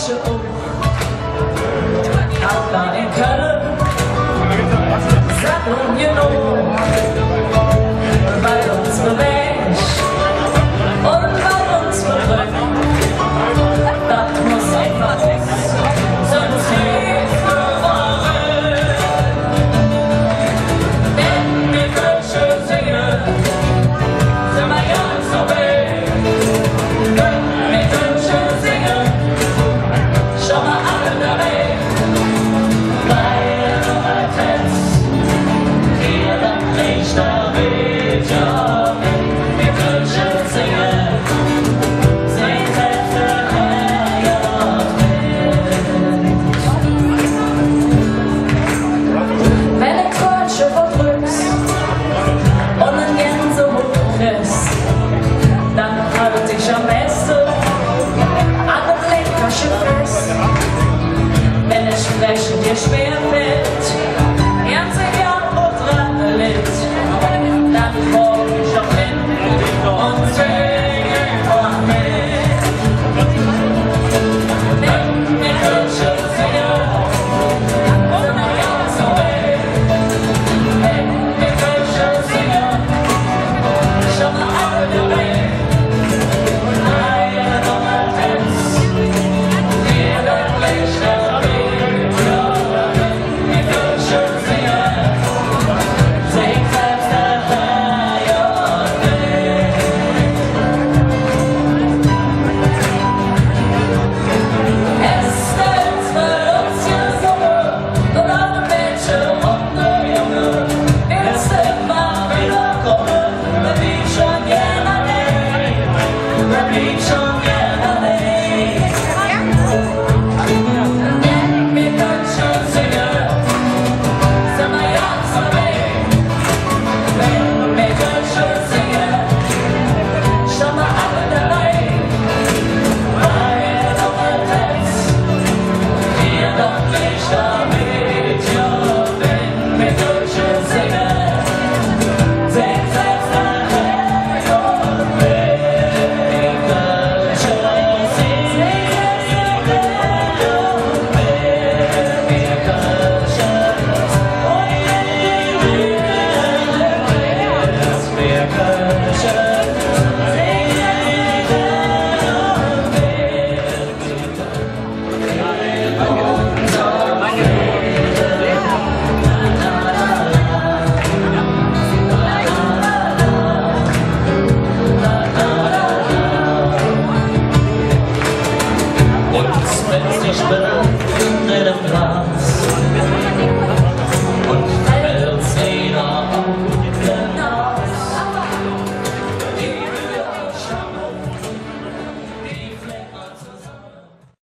Flasche um. Auch da in Köln, sag nun genau, weil uns bewegt und weil uns verrückt. Das muss einfach weg, sonst Hilfe wollen. Wenn wir Kölsche singen, sind wir ganz so weg. Wenn wir Kölsche singen, schau mal alle da weg. Wenn es schwer fällt.